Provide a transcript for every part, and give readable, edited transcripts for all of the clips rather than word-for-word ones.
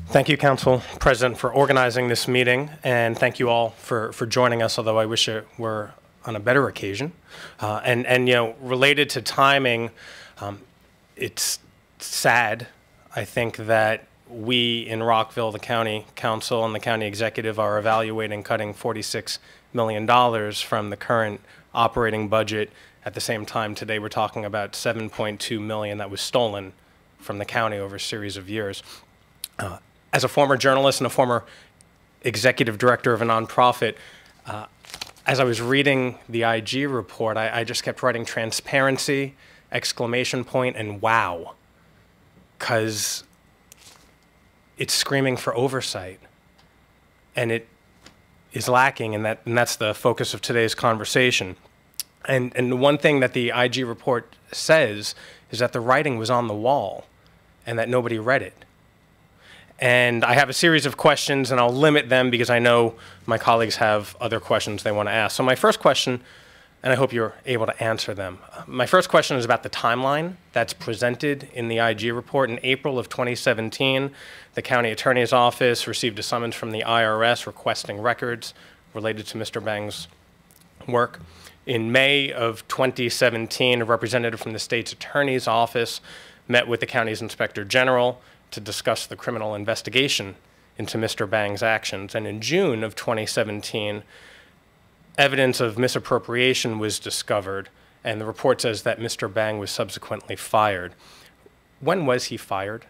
Thank you, Council President, for organizing this meeting, and thank you all for joining us, although I wish it were on a better occasion. And you know, related to timing, it's sad, I think, that we in Rockville, the County Council and the County Executive are evaluating cutting $46 million from the current operating budget. At the same time, today we're talking about $7.2 million that was stolen from the county over a series of years. As a former journalist and a former executive director of a nonprofit, as I was reading the IG report, I just kept writing transparency, exclamation point, and wow, because it's screaming for oversight, and it is lacking, and that's the focus of today's conversation. And the one thing that the IG report says is that the writing was on the wall and that nobody read it. And I have a series of questions, and I'll limit them because I know my colleagues have other questions they want to ask. So my first question, and I hope you're able to answer them. My first question is about the timeline that's presented in the IG report. In April of 2017, the County Attorney's Office received a summons from the IRS requesting records related to Mr. Bang's work. In May of 2017, a representative from the State's Attorney's Office met with the county's Inspector General to discuss the criminal investigation into Mr. Bang's actions. And in June of 2017, evidence of misappropriation was discovered, and the report says that Mr. Bang was subsequently fired. When was he fired?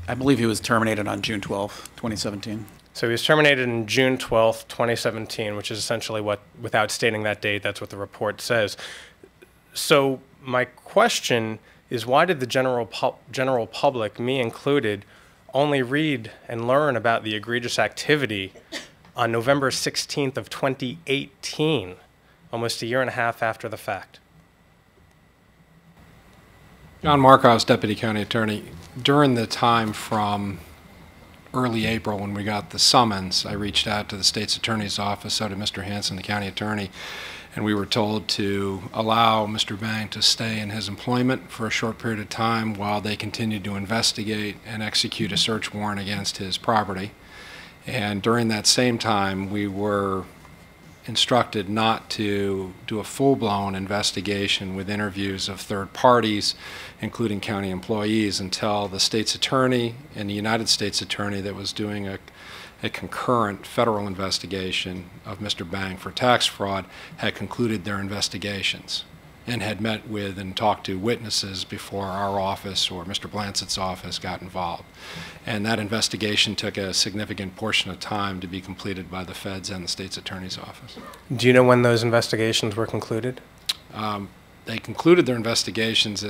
I believe he was terminated on June 12, 2017. So he was terminated on June 12th, 2017, which is essentially what, without stating that date, that's what the report says. So my question is, why did the general public, me included, only read and learn about the egregious activity on November 16th of 2018, almost a year and a half after the fact? John Markovs, Deputy County Attorney. During the time from early April when we got the summons, I reached out to the State's Attorney's Office, so did Mr. Hanson, the County Attorney, and we were told to allow Mr. Bang to stay in his employment for a short period of time while they continued to investigate and execute a search warrant against his property. And during that same time, we were instructed not to do a full-blown investigation with interviews of third parties, including county employees, until the state's attorney and the United States attorney that was doing a concurrent federal investigation of Mr. Bang for tax fraud had concluded their investigations and had met with and talked to witnesses before our office or Mr. Blancett's office got involved. And that investigation took a significant portion of time to be completed by the feds and the state's attorney's office. Do you know when those investigations were concluded? They concluded their investigations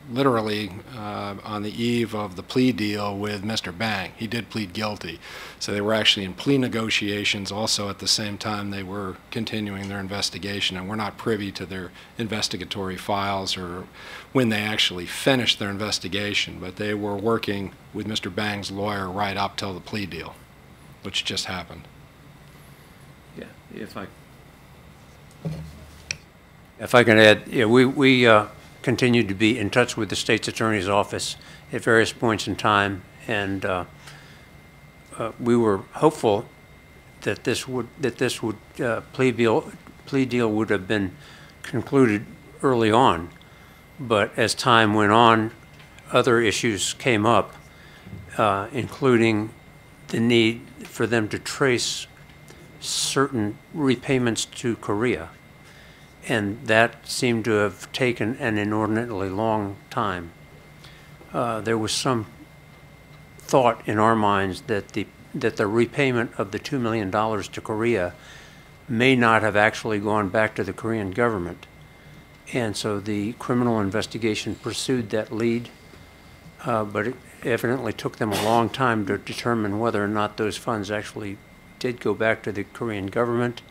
literally on the eve of the plea deal with Mr. Bang. He did plead guilty. So they were actually in plea negotiations also at the same time they were continuing their investigation, and we're not privy to their investigatory files or when they actually finished their investigation, but they were working with Mr. Bang's lawyer right up till the plea deal, which just happened. Yeah, if I can add, yeah, we continued to be in touch with the state's attorney's office at various points in time, and we were hopeful that this plea deal would have been concluded early on. But as time went on, other issues came up, including the need for them to trace certain repayments to Korea. And that seemed to have taken an inordinately long time. There was some thought in our minds that the repayment of the $2 million to Korea may not have actually gone back to the Korean government. And so the criminal investigation pursued that lead, but it evidently took them a long time to determine whether or not those funds actually did go back to the Korean government,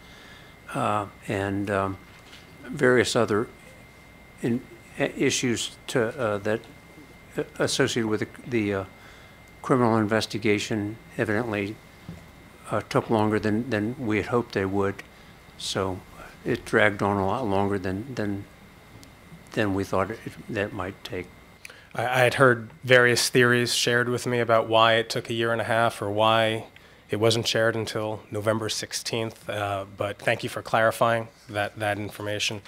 and various other issues that associated with the criminal investigation evidently took longer than we had hoped they would. So it dragged on a lot longer than than we thought that might take. I had heard various theories shared with me about why it took a year and a half or why it wasn't shared until November 16th, but thank you for clarifying that information.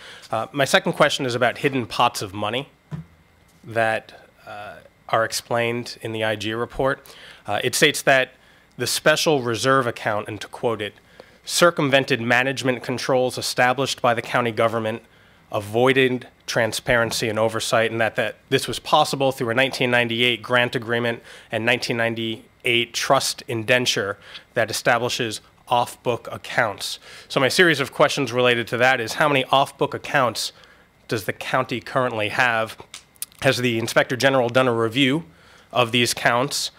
My second question is about hidden pots of money that are explained in the IG report. It states that the special reserve account, and to quote it, circumvented management controls established by the county government, avoided transparency and oversight, and that this was possible through a 1998 grant agreement and 1998 trust indenture that establishes off-book accounts. So my series of questions related to that is, how many off-book accounts does the county currently have? Has the Inspector General done a review of these accounts?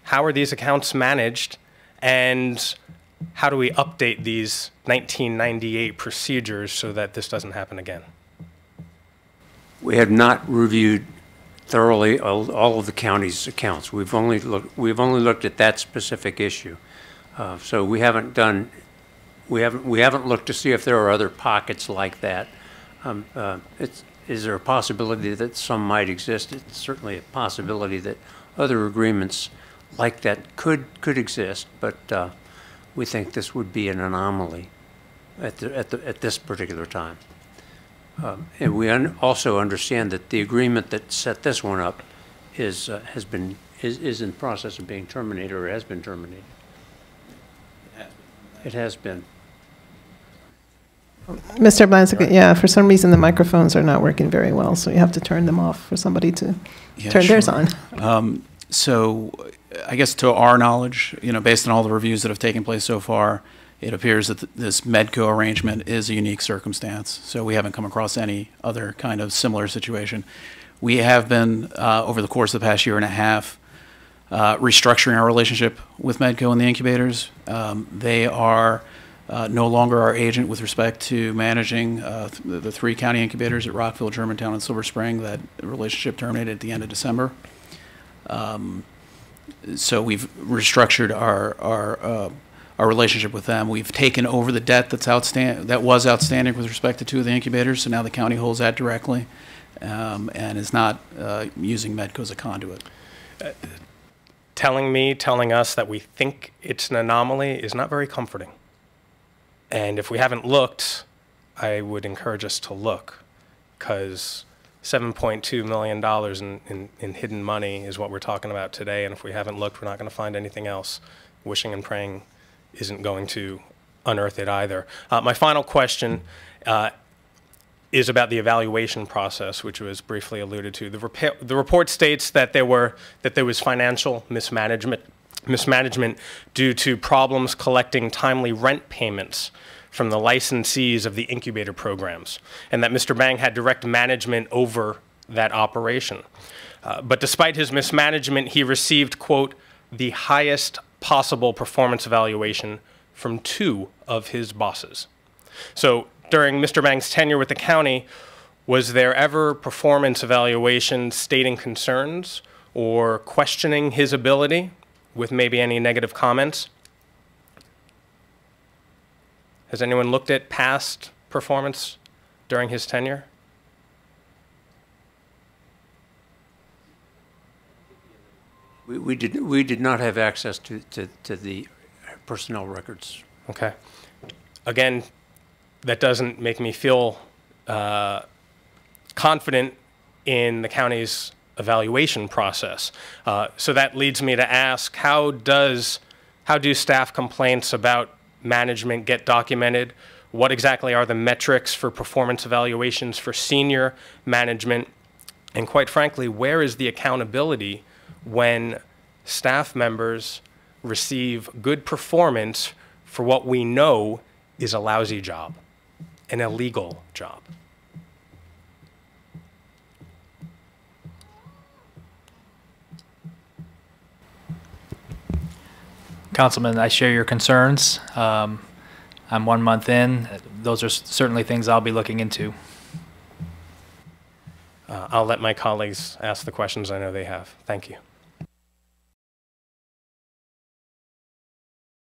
How are these accounts managed? And how do we update these 1998 procedures so that this doesn't happen again? We have not reviewed thoroughly all of the county's accounts. We've only looked at that specific issue. So we haven't looked to see if there are other pockets like that. Is there a possibility that some might exist? It's certainly a possibility that other agreements like that could exist, but we think this would be an anomaly at this particular time. And we also understand that the agreement that set this one up is in the process of being terminated, or has been terminated. It has been. Mr. Blansick, yeah, for some reason the microphones are not working very well, so you have to turn them off for somebody to turn theirs on. So I guess to our knowledge, based on all the reviews that have taken place so far, it appears that this Medco arrangement is a unique circumstance. So we haven't come across any other kind of similar situation. We have been, over the course of the past year and a half, restructuring our relationship with Medco and the incubators. They are no longer our agent with respect to managing the 3 county incubators at Rockville, Germantown, and Silver Spring. That relationship terminated at the end of December. So we've restructured our relationship with them. We've taken over the debt that was outstanding with respect to 2 of the incubators, so now the county holds that directly and is not using Medco as a conduit. Telling us that we think it's an anomaly is not very comforting. And if we haven't looked, I would encourage us to look, because $7.2 million in hidden money is what we're talking about today, and if we haven't looked, we're not going to find anything else. Wishing and praying isn't going to unearth it either. My final question is about the evaluation process, which was briefly alluded to. The report states that there was financial mismanagement due to problems collecting timely rent payments from the licensees of the incubator programs, and that Mr. Bang had direct management over that operation. But despite his mismanagement, he received, quote, the highest possible performance evaluation from 2 of his bosses. So during Mr. Bang's tenure with the county, was there ever performance evaluation stating concerns or questioning his ability with maybe any negative comments? Has anyone looked at past performance during his tenure? We did not have access to the personnel records. Okay. Again, that doesn't make me feel confident in the county's evaluation process. So that leads me to ask, how do staff complaints about management get documented? What exactly are the metrics for performance evaluations for senior management? And quite frankly, where is the accountability when staff members receive good performance for what we know is a lousy job, an illegal job? Councilman, I share your concerns. I'm 1 month in. Those are certainly things I'll be looking into. I'll let my colleagues ask the questions I know they have. Thank you.